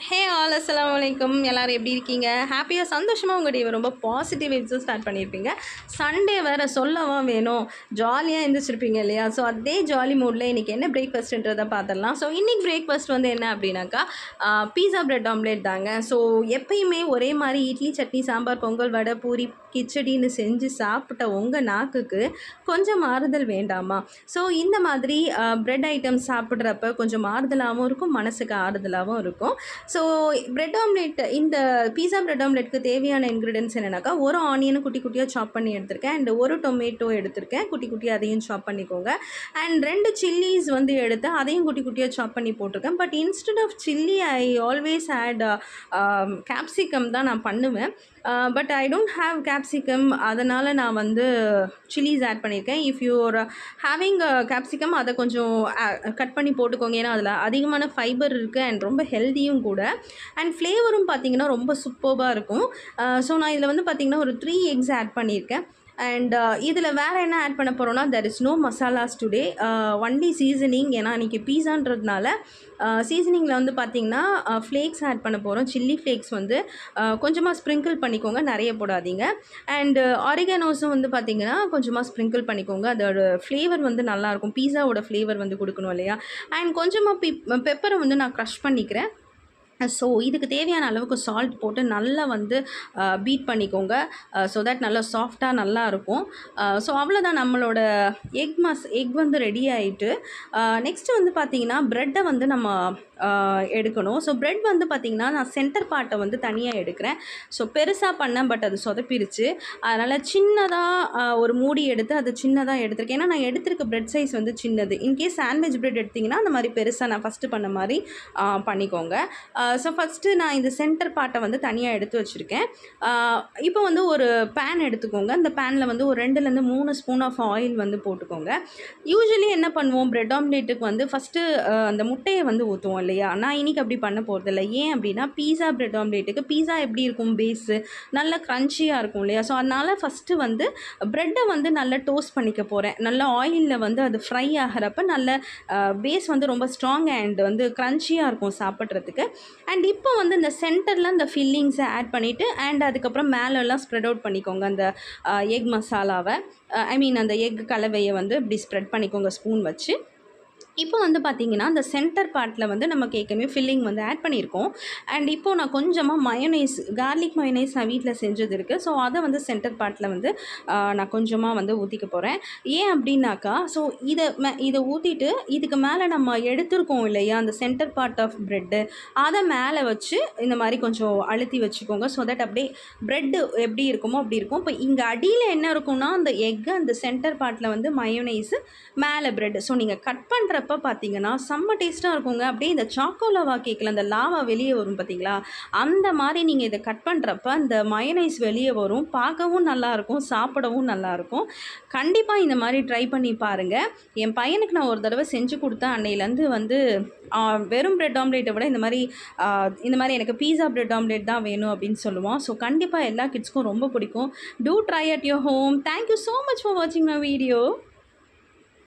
Hey all அஸ்ஸலாமு அலைக்கும். எல்லோரும் எப்படி இருக்கீங்க? ஹாப்பியாக சந்தோஷமாக உங்கள் டே ரொம்ப பாசிட்டிவ் வைப்ஸும் ஸ்டார்ட் பண்ணியிருப்பீங்க. சண்டே வேறு சொல்லவா வேணும், ஜாலியாக எழுந்திரிச்சிருப்பீங்க இல்லையா? ஸோ அதே ஜாலி மூடில் இன்றைக்கி என்ன பிரேக்ஃபாஸ்ட்டுன்றதை பார்த்துடலாம். ஸோ இன்றைக்கி பிரேக்ஃபாஸ்ட் வந்து என்ன அப்படின்னாக்கா பீஸா பிரெட் ஆம்லேட் தாங்க. ஸோ எப்பயுமே ஒரே மாதிரி இட்லி சட்னி சாம்பார் பொங்கல் வடை பூரி கிச்சடின்னு செஞ்சு சாப்பிட்ட உங்கள் நாக்குக்கு கொஞ்சம் மாறுதல் வேண்டாமா? ஸோ இந்த மாதிரி பிரெட் ஐட்டம்ஸ் சாப்பிட்றப்ப கொஞ்சம் மாறுதலாகவும் இருக்கும், மனசுக்கு ஆறுதலாகவும் இருக்கும். ஸோ பிரெட் ஆம்லேட், இந்த பீஸா பிரெட் ஆம்லேட்க்கு தேவையான இன்க்ரீடியன்ஸ் என்னென்னாக்கா, ஒரு ஆனியனை குட்டி குட்டியாக சாப் பண்ணி எடுத்திருக்கேன், அண்ட் ஒரு டொமேட்டோ எடுத்திருக்கேன், குட்டி குட்டியாக அதையும் சாப் பண்ணிக்கோங்க. அண்ட் 2 சில்லிஸ் வந்து எடுத்து அதையும் குட்டி குட்டியாக சாப் பண்ணி போட்டிருக்கேன். But instead of chilli I always add capsicum தான் நான் பண்ணுவேன். But I don't have capsicum, அதனால் நான் வந்து சில்லிஸ் ஆட் பண்ணியிருக்கேன். இஃப் யூர் ஹேவிங் கேப்சிகம் அதை கொஞ்சம் கட் பண்ணி போட்டுக்கோங்க. ஏன்னா அதில் அதிகமான ஃபைபர் இருக்குது அண்ட் ரொம்ப ஹெல்த்தியும் கூட. அண்ட் ஃப்ளேவரும் பார்த்திங்கன்னா ரொம்ப சூப்பர்பாக இருக்கும். ஸோ நான் இதில் வந்து பார்த்திங்கன்னா ஒரு 3 எக்ஸ் ஆட் பண்ணியிருக்கேன். அண்ட் இதில் வேறு என்ன ஆட் பண்ண போகிறோன்னா, there is no masalas today, only seasoning. ஏன்னா இன்றைக்கி பீஸான்றதுனால சீசனிங்கில் வந்து பார்த்திங்கன்னா ஃப்ளேக்ஸ் ஆட் பண்ண போகிறோம். சில்லி ஃப்ளேக்ஸ் வந்து கொஞ்சமாக ஸ்ப்ரிங்கிள் பண்ணிக்கோங்க, நிறைய போடாதீங்க. அண்டு ஆரிகனோஸும் வந்து பார்த்திங்கன்னா கொஞ்சமாக ஸ்ப்ரிங்கிள் பண்ணிக்கோங்க. அதோட ஃப்ளேவர் வந்து நல்லாயிருக்கும், பீஸாவோட ஃப்ளேவர் வந்து கொடுக்கணும் இல்லையா? அண்ட் கொஞ்சமாக பெப்பரை வந்து நான் க்ரஷ் பண்ணிக்கிறேன். ஸோ இதுக்கு தேவையான அளவுக்கு சால்ட் போட்டு நல்லா வந்து பீட் பண்ணிக்கோங்க. ஸோ தட் நல்லா சாஃப்டாக நல்லாயிருக்கும். ஸோ அவ்வளோதான், நம்மளோட எக் வந்து ரெடி ஆகிட்டு, நெக்ஸ்ட்டு வந்து பார்த்திங்கன்னா ப்ரெட்டை வந்து நம்ம எடுக்கணும். ஸோ ப்ரெட் வந்து பார்த்திங்கன்னா நான் சென்டர் பார்ட்டை வந்து தனியாக எடுக்கிறேன். ஸோ பெருசாக பண்ணேன், பட் அது சொதப்பிடுச்சு. அதனால் சின்னதாக ஒரு மூடி எடுத்து அது சின்னதாக எடுத்திருக்கேன். ஏன்னா நான் எடுத்திருக்க ப்ரெட் சைஸ் வந்து சின்னது. இன்கேஸ் சாண்ட்விச் ப்ரெட் எடுத்திங்கன்னா அந்த மாதிரி பெருசாக நான் ஃபஸ்ட்டு பண்ண மாதிரி பண்ணிக்கோங்க. ஸோ ஃபஸ்ட்டு நான் இந்த சென்டர் பார்ட்டை வந்து தனியாக எடுத்து வச்சுருக்கேன். இப்போ வந்து ஒரு பேன் எடுத்துக்கோங்க. அந்த பேனில் வந்து ஒரு 2லேருந்து 3 ஸ்பூன் ஆஃப் ஆயில் வந்து போட்டுக்கோங்க. யூஸ்வலி என்ன பண்ணுவோம், ப்ரெட் ஆம்லேட்டுக்கு வந்து ஃபஸ்ட்டு அந்த முட்டையை வந்து ஊற்றுவோம் இல்லையா? நான் இன்றைக்கி அப்படி பண்ண போகிறதில்ல. ஏன் அப்படின்னா, பீஸா பிரெட் ஆம்லேட்டுக்கு பீஸா எப்படி இருக்கும், பேஸு நல்லா க்ரன்ச்சியாக இருக்கும் இல்லையா? ஸோ அதனால் ஃபஸ்ட்டு வந்து ப்ரெட்டை வந்து நல்லா டோஸ்ட் பண்ணிக்க போகிறேன். நல்லா ஆயிலில் வந்து அது ஃப்ரை ஆகிறப்ப நல்ல பேஸ் வந்து ரொம்ப ஸ்ட்ராங் அண்ட் வந்து க்ரன்ச்சியாக இருக்கும் சாப்பிட்றதுக்கு. அண்ட் இப்போ வந்து இந்த சென்டரில் இந்த ஃபில்லிங்ஸை ஆட் பண்ணிவிட்டு அண்ட் அதுக்கப்புறம் மேலெல்லாம் ஸ்ப்ரெட் அவுட் பண்ணிக்கோங்க. அந்த எக் மசாலாவை, அந்த எக் கலவையை வந்து இப்படி ஸ்ப்ரெட் பண்ணிக்கோங்க ஸ்பூன் வச்சு. இப்போ வந்து பார்த்திங்கன்னா அந்த சென்டர் பார்ட்டில் வந்து நமக்கு ஏற்கனவே ஃபில்லிங் வந்து ஆட் பண்ணியிருக்கோம். அண்ட் இப்போது நான் கொஞ்சமாக மயோனைஸ், கார்லிக் மயோனைஸ் நான் வீட்டில் செஞ்சது இருக்குது. ஸோ அதை வந்து சென்டர் பார்ட்டில் வந்து நான் கொஞ்சமாக வந்து ஊற்றிக்க போகிறேன். ஏன் அப்படின்னாக்கா, ஸோ இதை ஊற்றிட்டு இதுக்கு மேலே நம்ம எடுத்துருக்கோம் இல்லையா அந்த சென்டர் பார்ட் ஆஃப் ப்ரெட்டு, அதை மேலே வச்சு இந்த மாதிரி கொஞ்சம் அழுத்தி வச்சுக்கோங்க. ஸோ தட் அப்படியே ப்ரெட்டு எப்படி இருக்குமோ அப்படி இருக்கும். இப்போ இங்கே அடியில் என்ன இருக்கும்னா அந்த எக்கு, அந்த சென்டர் பார்ட்டில் வந்து மயோனைஸு, மேலே ப்ரெட்டு. ஸோ நீங்கள் கட் பண்ணுற பார்த்தீங்கன்னா செம்ம டேஸ்ட்டாக இருக்குங்க. அப்படியே இந்த சாக்கோலாவா கேக்கில் அந்த லாவா வெளியே வரும் பார்த்தீங்களா, அந்த மாதிரி நீங்கள் இதை கட் பண்ணுறப்ப அந்த மயோனைஸ் வெளியே வரும். பார்க்கவும் நல்லாயிருக்கும், சாப்பிடவும் நல்லாயிருக்கும். கண்டிப்பாக இந்த மாதிரி ட்ரை பண்ணி பாருங்கள். என் பையனுக்கு நான் ஒரு தடவை செஞ்சு கொடுத்தேன். அன்னையிலேருந்து வந்து வெறும் பிரெட் ஆம்லேட்டை விட இந்த மாதிரி எனக்கு பீஸா பிரெட் ஆம்லேட் தான் வேணும் அப்படின்னு சொல்லுவான். ஸோ கண்டிப்பாக எல்லா கிட்ஸ்க்கும் ரொம்ப பிடிக்கும். Do try at your home. Thank you so much for வாட்சிங் மை வீடியோ.